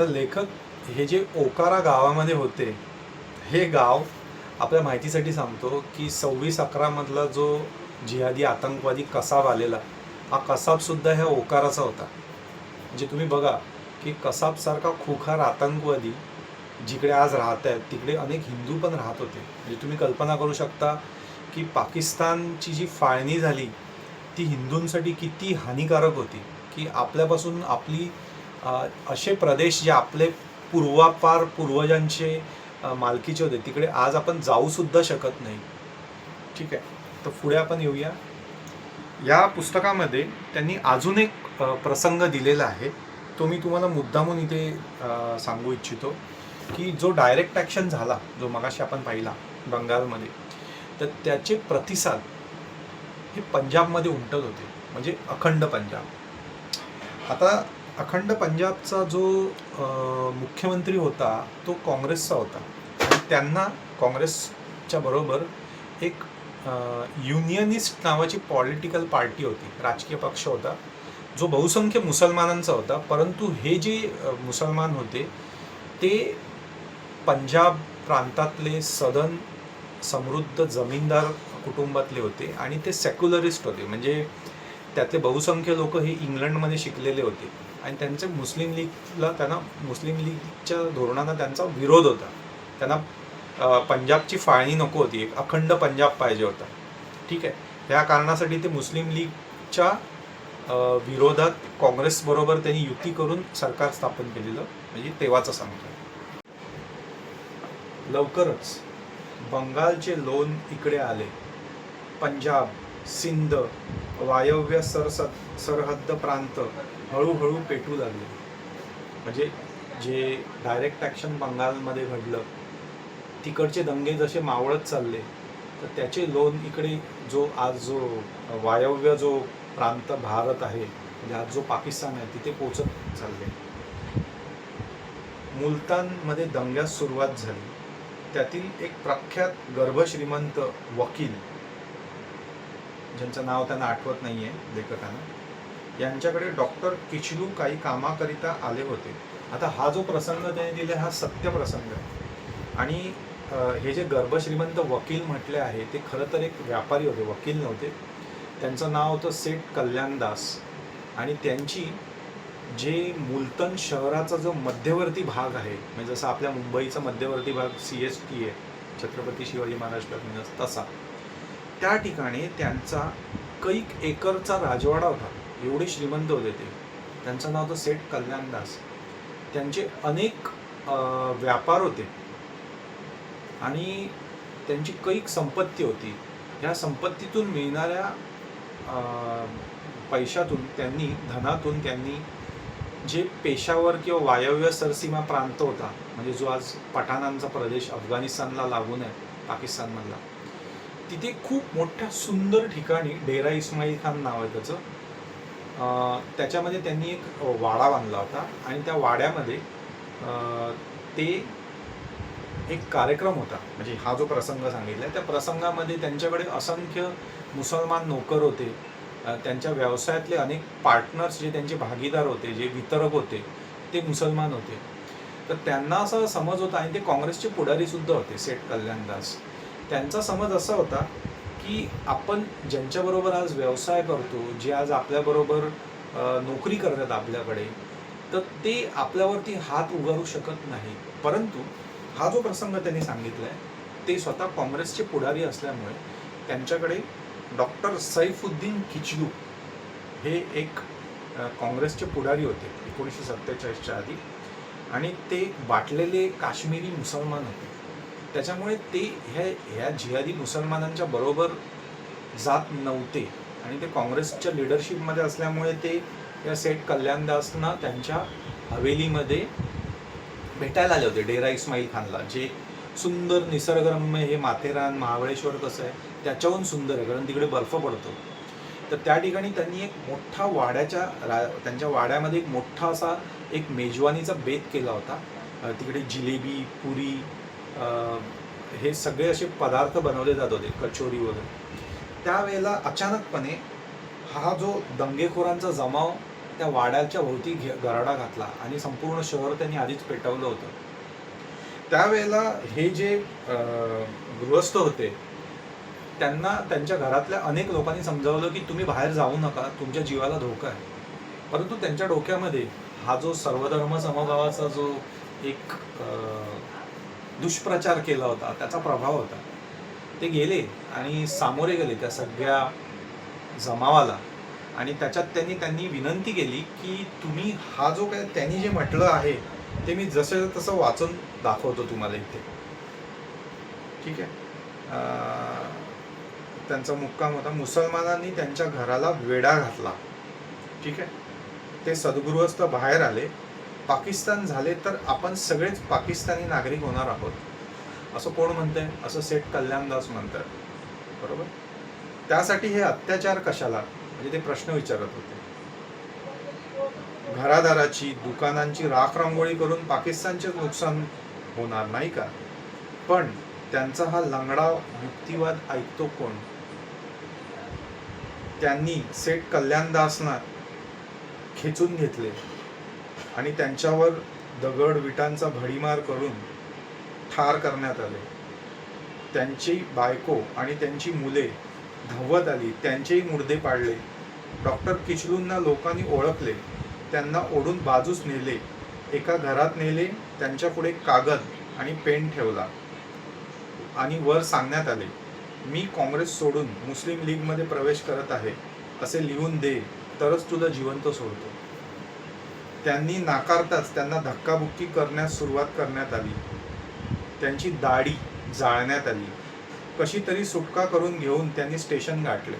तर लेखक हे जे ओकारा गावामध्ये होते, हे गाव आपल्या माहितीसाठी सांगतो की 26/11 मधला जो जिहादी आतंकवादी कसाब आलेला, हा कसाबसुद्धा ह्या ओकाराचा होता. म्हणजे तुम्ही बघा की कसाबसारखा खुखार आतंकवादी जिकडे आज राहत आहेत तिकडे अनेक हिंदू पण राहत होते. म्हणजे तुम्ही कल्पना करू शकता की पाकिस्तानची जी फाळणी झाली ती हिंदूंसाठी किती हानिकारक होती. की आपल्यापासून आपली असे प्रदेश जे आपले पूर्वजांचे मालकीचे होते तिकडे आज आपण जाऊ सुद्धा शकत नाही. ठीक आहे, तर पुढे आपण येऊया. या पुस्तकामध्ये त्यांनी अजून एक प्रसंग दिलेला आहे, तो मी तुम्हाला मुद्दामून इथे सांगू इच्छितो की जो डायरेक्ट ॲक्शन झाला, जो मगाशी आपण पाहिला बंगालमध्ये, तर त्याचे प्रतिसाद हे पंजाबमध्ये उमटत होते, म्हणजे अखंड पंजाब. आता अखंड पंजाबचा जो मुख्यमंत्री होता तो काँग्रेसचा होता आणि त्यांना काँग्रेसच्या बरोबर एक युनियनिस्ट नावाची पॉलिटिकल पार्टी होती, राजकीय पक्ष होता, जो बहुसंख्य मुसलमानांचा होता. परंतु हे जे मुसलमान होते ते पंजाब प्रांतातले सदन समृद्ध जमीनदार कुटुंबातले होते आणि ते सेक्युलरिस्ट होते. म्हणजे त्यातले बहुसंख्य लोक हे इंग्लंडमध्ये शिकलेले होते आणि त्यांचे मुस्लिम लीगच्या धोरणांना त्यांचा विरोध होता. त्यांना पंजाबची फाळणी नको होती, एक अखंड पंजाब पाहिजे होता. ठीक आहे, ह्या कारणासाठी ते मुस्लिम लीगच्या विरोधात काँग्रेसबरोबर त्यांनी युती करून सरकार स्थापन केलेलं, म्हणजे तेव्हाचं सांगतो. लवकरच बंगालचे लोण इकडे आले. पंजाब, सिंध, वायव्य सरहद्द प्रांत हळूहळू पेटू लागले. म्हणजे जे डायरेक्ट ॲक्शन बंगालमध्ये घडलं, तिकडचे दंगे जसे मावळत चालले, तर त्याचे लोण इकडे जो वायव्य जो प्रांत भारत आहे, म्हणजे आज जो पाकिस्तान आहे, तिथे पोचत चालले. मुलतानमध्ये दंग्यास सुरुवात झाली. त्यातील एक प्रख्यात गर्भश्रीमंत वकील, ज्यांचं नाव त्यांना आठवत नाही आहे लेखकांना, यांच्याकडे डॉक्टर किचलू काही कामाकरिता आले होते. आता हा जो प्रसंग त्याने दिला हा सत्य प्रसंग आहे. आणि हे जे गर्भश्रीमंत वकील म्हटले आहे ते खरं तर एक व्यापारी होते, वकील नव्हते. त्यांचं नाव होतं सेठ कल्याणदास. आणि त्यांची जे मुलतन शहराचा जो मध्यवर्ती भाग आहे, म्हणजे जसा आपल्या मुंबईचा मध्यवर्ती भाग CST आहे, छत्रपती शिवाजी महाराज टर्मिनस, तसा त्या ठिकाणी त्यांचा कैक एकरचा राजवाडा होता. एवढे श्रीमंत होते ते. त्यांचं नाव होतं सेठ कल्याणदास. त्यांचे अनेक व्यापार होते आणि त्यांची कैक संपत्ती होती. ह्या संपत्तीतून मिळणाऱ्या पैशातून धनातून त्यांनी जे पेशावर किंवा वायव्य सरसीमा प्रांत होता, म्हणजे जो आज पठाणांचा प्रदेश अफगाणिस्तानला लागून आहे, पाकिस्तानमधला, तिथे खूप मोठ्या सुंदर ठिकाणी डेरा इस्माईल खान नाव आहे त्याचं, त्याच्यामध्ये त्यांनी एक वाडा बांधला होता. आणि त्या वाड्यामध्ये ते एक कार्यक्रम होता, म्हणजे हा जो प्रसंग सांगितला त्या प्रसंगामध्ये त्यांच्याकडे असंख्य मुसलमान नोकर होते. त्यांच्या व्यवसायातले अनेक पार्टनर्स, जे त्यांचे भागीदार होते, जे वितरक होते, ते मुसलमान होते. तर त्यांना असा समज होता, आणि ते काँग्रेसचे पुढारी सुद्धा होते, सेठ कल्याणदास. त्यांचा समज असा होता की आपण ज्यांच्याबरोबर आज व्यवसाय करतो, जे आज आपल्याबरोबर नोकरी करतात आपल्याकडे, तर ते आपल्यावरती हात उगारू शकत नाही. परंतु हा जो प्रसंग त्यांनी सांगितला आहे ते स्वतः काँग्रेसचे पुढारी असल्यामुळे त्यांच्याकडे डॉक्टर सैफुद्दीन किचलू हे एक काँग्रेसचे पुढारी होते 1947च्या आधी, आणि ते बाटलेले काश्मीरी मुसलमान होते. त्याच्यामुळे ते ह्या जिहादी मुसलमानांच्या बरोबर जात नव्हते आणि ते काँग्रेसच्या लिडरशिपमध्ये असल्यामुळे ते या सेठ कल्याणदासना त्यांच्या हवेलीमध्ये भेटायला आले होते, डेरा इस्माईल खानला, जे सुंदर निसर्गरम्य, हे माथेरान महाबळेश्वर कसं आहे त्याच्याहून सुंदर आहे, कारण तिकडे बर्फ पडतो. तर त्या ठिकाणी त्यांनी एक मोठा त्यांच्या वाड्यामध्ये एक मोठा असा एक मेजवानीचा बेत केला होता. तिकडे जिलेबी, पुरी, हे सगळे असे पदार्थ बनवले जात होते, कचोरी वगैरे. त्यावेळेला अचानकपणे हा जो दंगेखोरांचा जमाव त्या वाड्याच्या भोवती गराडा घातला आणि संपूर्ण शहर त्यांनी आधीच पेटवलं होतं. त्यावेळेला हे जे गृहस्थ होते त्यांना त्यांच्या घरातल्या अनेक लोकांनी समजावलं की तुम्ही बाहेर जाऊ नका, तुमच्या जीवाला धोका आहे. परंतु त्यांच्या डोक्यामध्ये हा जो सर्वधर्म समभावाचा जो एक दुष्प्रचार केला होता त्याचा प्रभाव होता. ते गेले आणि सामोरे गेले त्या सगळ्या जमावाला आणि त्याच्यात त्यांनी विनंती केली की तुम्ही हा जो काय त्यांनी जे म्हटलं आहे ते मी जसं तसं वाचून दाखवतो तुम्हाला इथे. ठीक आहे. त्यांचा मुक्काम होता, मुसलमानांनी त्यांच्या घराला वेढा घातला. ठीक आहे. ते सद्गृहस्थ बाहेर आले. पाकिस्तान झाले तर आपण सगळेच पाकिस्तानी नागरिक होणार आहोत असं कोण म्हणतंय? असं सेठ कल्याणदास म्हणतात. बरोबर. त्यासाठी हे अत्याचार कशाला, म्हणजे ते प्रश्न विचारत होते. घरादाराची दुकानांची राख रांगोळी करून पाकिस्तानचे नुकसान होणार नाही का? पण त्यांचा हा लंगडा युक्तिवाद ऐकतो कोण? त्यांनी सेठ कल्याणदासना खेचून घेतले आणि त्यांच्यावर दगड विटांचा भडीमार करून ठार करण्यात आले. त्यांची बायको आणि त्यांची मुले धावत आली, त्यांचेही मुर्दे पाडले. डॉक्टर किचलूंना लोकांनी ओळखले, त्यांना ओढून बाजूस नेले, एका घरात नेले, त्यांच्या पुढे कागद आणि पेन ठेवला आणि वर सांगण्यात आले, मी काँग्रेस सोडून मुस्लिम लीगमध्ये प्रवेश करत आहे असे लिहून दे तरच तुला जिवंत सोडतो. त्यांनी नाकारताच त्यांना धक्काबुक्की करण्यास सुरुवात करण्यात आली. त्यांची दाढी जाळण्यात आली. कशी तरी सुटका करून घेऊन त्यांनी स्टेशन गाठले.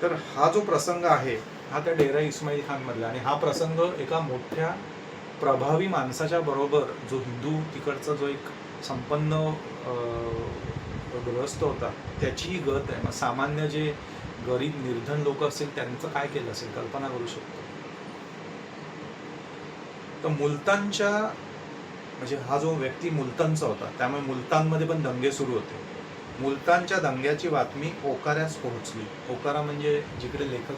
तर हा जो प्रसंग आहे हा त्या डेरा इस्माईल खान मधला, आणि हा प्रसंग एका मोठ्या प्रभावी माणसाच्या बरोबर जो हिंदू तिकडचा जो एक संपन्न गृहस्थ होता त्याचीही गत आहे. मग सामान्य जे गरीब निर्धन लोक असतील त्यांचं काय केलं असेल कल्पना करू शकतो. तर मुलतानच्या म्हणजे हा जो व्यक्ती मुलतानचा होता त्यामुळे मुलतानमध्ये पण दंगे सुरू होते. मुलतानच्या दंग्याची बातमी ओकाऱ्यास पोहोचली. ओकारा म्हणजे जिकडे लेखक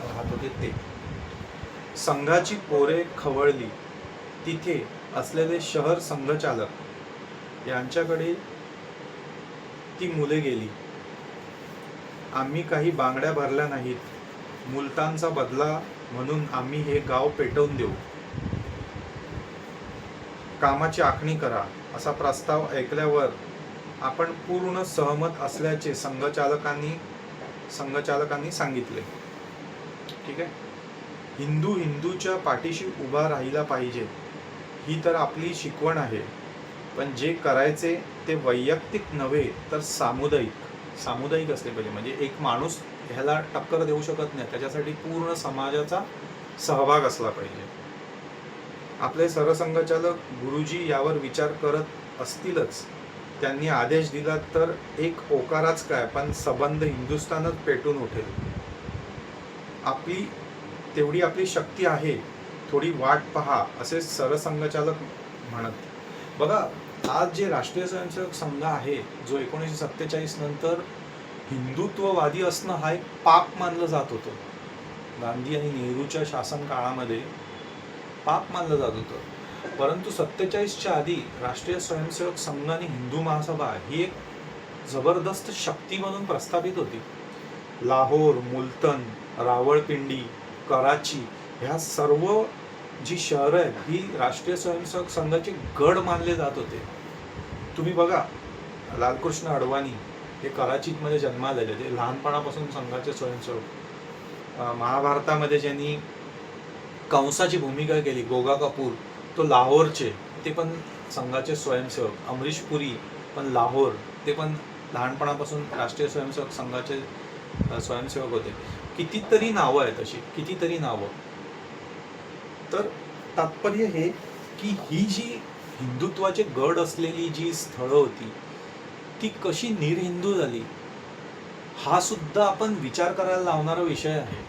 राहत होते ते. संघाची पोरे खवळली. तिथे असलेले शहर संघचालक यांच्याकडे ती मुले गेली. आम्ही काही बांगड्या भरल्या नाहीत, मुलतानचा बदला म्हणून आम्ही हे गाव पेटवून देऊ, कामाची आखणी करा असा प्रस्ताव ऐकल्यावर आपण पूर्ण सहमत असल्याचे संघचालकांनी सांगितले. ठीक आहे. हिंदूच्या पाठीशी उभा राहिला पाहिजे ही तर आपली शिकवण आहे, पण जे करायचे ते वैयक्तिक नव्हे तर सामुदायिक असले पाहिजे. म्हणजे एक माणूस ह्याला टक्कर देऊ शकत नाही, त्याच्यासाठी पूर्ण समाजाचा सहभाग असला पाहिजे. आपले सरसंघचालक गुरुजी यावर विचार करत असतीलच. त्यांनी आदेश दिला तर एक ओकाराच काय पण सबंध हिंदुस्थानच पेटून उठेल. तेवढी आपली शक्ती आहे, थोडी वाट पहा असे सरसंघचालक म्हणत. बघा, आज जे राष्ट्रीय स्वयंसेवक संघ आहे जो 1947 नंतर हिंदुत्ववादी असणं हा एक पाप मानलं जात होतं. गांधी आणि नेहरूच्या शासन काळामध्ये पाप मानलं जात होतं. परंतु 47च्या आधी राष्ट्रीय स्वयंसेवक संघ आणि हिंदू महासभा ही एक जबरदस्त शक्ती म्हणून प्रस्थापित होती. लाहोर, मुलतन, रावळपिंडी, कराची ह्या सर्व जी शहरं आहेत ही राष्ट्रीय स्वयंसेवक संघाचे गड मानले जात होते. तुम्ही बघा, लालकृष्ण अडवाणी हे कराचीमध्ये जन्मालेले, ते लहानपणापासून संघाचे स्वयंसेवक. महाभारतामध्ये ज्यांनी कंसाची भूमिका केली, गोगा कपूर, तो लाहोरचे, ते पण संघाचे स्वयंसेवक. अमरीश पुरी पण लाहोर, ते पण लहानपणापासून राष्ट्रीय स्वयंसेवक संघाचे स्वयंसेवक होते. कितीतरी नावं आहेत अशी, कितीतरी नावं. तर तात्पर्य हे की ही जी हिंदुत्वाचे गड असलेली जी स्थळं होती ती कशी निर्हिंदू झाली हा सुद्धा आपण विचार करायला लावणारा विषय आहे.